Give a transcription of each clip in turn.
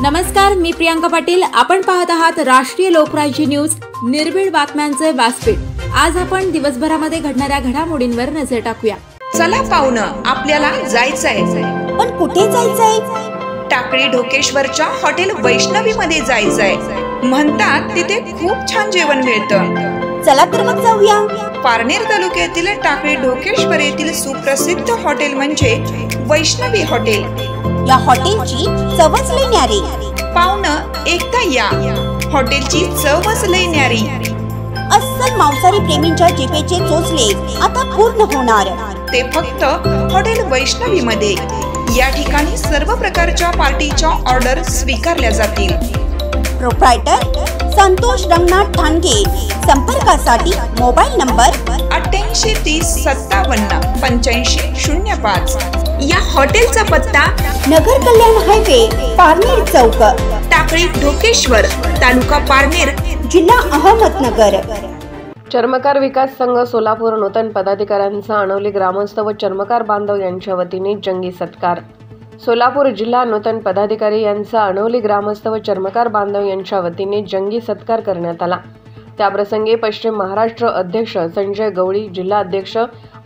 नमस्कार, मी प्रियांका पाटील। आपण पाहत आहात राष्ट्रीय लोकराज्य न्यूज, निर्भीड बातम्यांचे व्यासपीठ। आज आपण दिवसभरामध्ये घडणाऱ्या घडामोडींवर नजर टाकूया। चला पाहुणं, आपल्याला जायचंय। पण कुठे जायचंय? टाकळी ढोकेश्वरच्या हॉटेल वैष्णवी मध्ये जायचंय। म्हणतात तिथे खूप छान जेवण मिळतं। चला तर मग जाऊया। पारनेर तालुक्यातील टाकळी ढोकेश्वर येथील सुप्रसिद्ध हॉटेल म्हणजे वैष्णवी हॉटेल। या हॉटेलची चवच लई न्यारी। पाहुणं, एकदा या, हॉटेलची चवच लई न्यारी। अस्सल मांसाहारी प्रेमींच्या जिभेचे चोचले आता पूर्ण होणार, ते फक्त हॉटेल वैष्णवी मध्ये। या ठिकाणी सर्व प्रकारच्या पार्टीच्या ऑर्डर स्वीकारल्या जातील। प्रोप्रायटर संतोष रंगनाथ ठाणगे। संपर्कासाठी मोबाईल नंबर 88 30 57 85 05। या हॉटेलचा पत्ता नगर कल्याण हायवे, पारनेर चौक, टाकळी ढोकेश्वर, तालुका पारनेर, जिल्हा अहमदनगर। चर्मकार विकास संघ सोलापूर नूतन पदाधिकाऱ्यांचा अणवली ग्रामस्थ व चर्मकार बांधव यांच्या वतीने जंगी सत्कार। सोलापूर जिल्हा नूतन पदाधिकारी यांचा अणवली ग्रामस्थ व चर्मकार बांधव यांच्या वतीने जंगी सत्कार करण्यात आला। त्याप्रसंगी पश्चिम महाराष्ट्र अध्यक्ष संजय गवळी, जिल्हा अध्यक्ष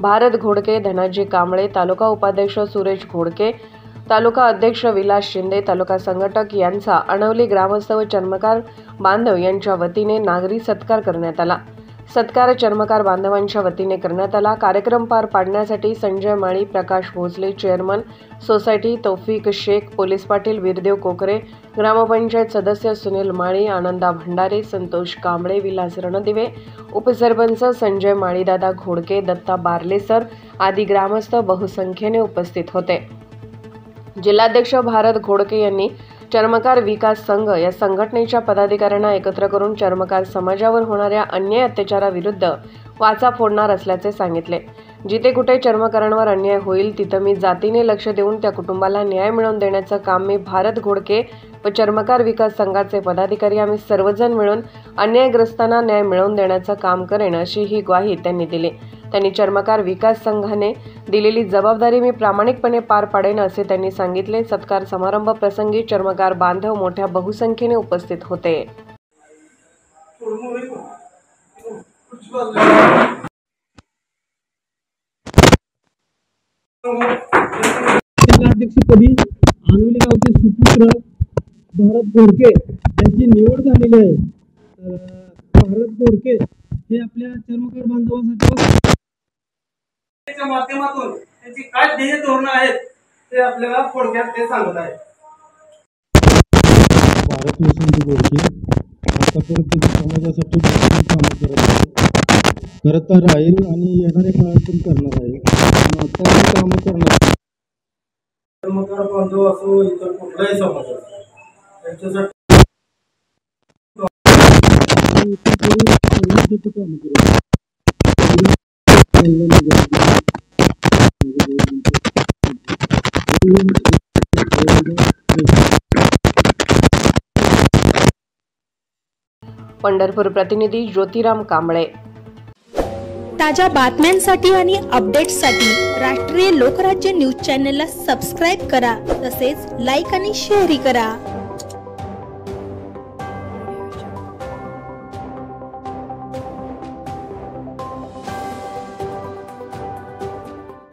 भारत घोडके, धनाजी कांबळे, तालुका उपाध्यक्ष सुरेश घोडके, तालुका अध्यक्ष विलास शिंदे, तालुका संघटक यांचा अणवली ग्रामस्थ व चर्मकार बांधव यांच्या वतीने नागरी सत्कार करण्यात आला। सत्कार चर्मकार बांधवांच्या वतीने करण्यात आला। कार्यक्रम पार पाडण्यासाठी Sanjay Mali, Prakash Bhosale, chairman society Taufiq Shaikh, police Patil Veerdev Kokare, grampanchayat सदस्य सुनील माळी, आनंदा भंडारे, संतोष कांबळे, विलास रणदिवे, उपसरपंच संजय माळीदादा घोडके, दत्ता बारलेसर आदी ग्रामस्थ बहुसंख्येने उपस्थित होते। जिल्हाध्यक्ष भारत घोडके यांनी चर्मकार विकास संघ या संघटनेच्या पदाधिकाऱ्यांना एकत्र करून चर्मकार समाजावर होणाऱ्या अन्याय अत्याचाराविरुद्ध वाचा फोडणार असल्याचे सांगितले। जिथे कुठे चर्मकारांवर अन्याय होईल तिथं मी जातीने लक्ष देऊन त्या कुटुंबाला न्याय मिळवून देण्याचं काम मी भारत घोडके व चर्मकार विकास संघाचे पदाधिकारी आम्ही सर्वजण मिळून अन्यायग्रस्तांना न्याय मिळवून देण्याचं काम करेन, अशी ही ग्वाही त्यांनी दिली। त्यांनी चर्मकार विकास संघाने दिलेली जबाबदारी मी प्रामाणिकपणे पार पाडेन, असे त्यांनी सांगितले। सत्कार समारंभ प्रसंगी चर्मकार बांधव मोठ्या बहुसंख्येने उपस्थित होते। जिल्हाध्यक्षपदी अणवली गावचे सुपुत्र भारत घोडके यांची निवड झालेली आहे। भारत घोडके हे आपल्या चर्मकार बांधवांसाठी माध्यमातून त्यांची काय ध्येय धोरण आहेत ते आपल्याला थोडक्यात ते सांगत आहेत। भारत वसंत घोडके आतापर्यंत समाजासाठी काम करत राहील आणि येणाऱ्या काळात पण करणार आहे। आता काम करणार चर्मकार बांधव असो, इतर कुठलाही समाज असो, त्यांच्यासाठी काम करत पंढरपूर प्रतिनिधी ज्योतिराम कांबळे। ताज्या बातम्यांसाठी आणि अपडेट्ससाठी राष्ट्रीय लोकराज्य न्यूज चॅनलला सबस्क्राईब करा, तसेच लाईक आणि शेअरही करा।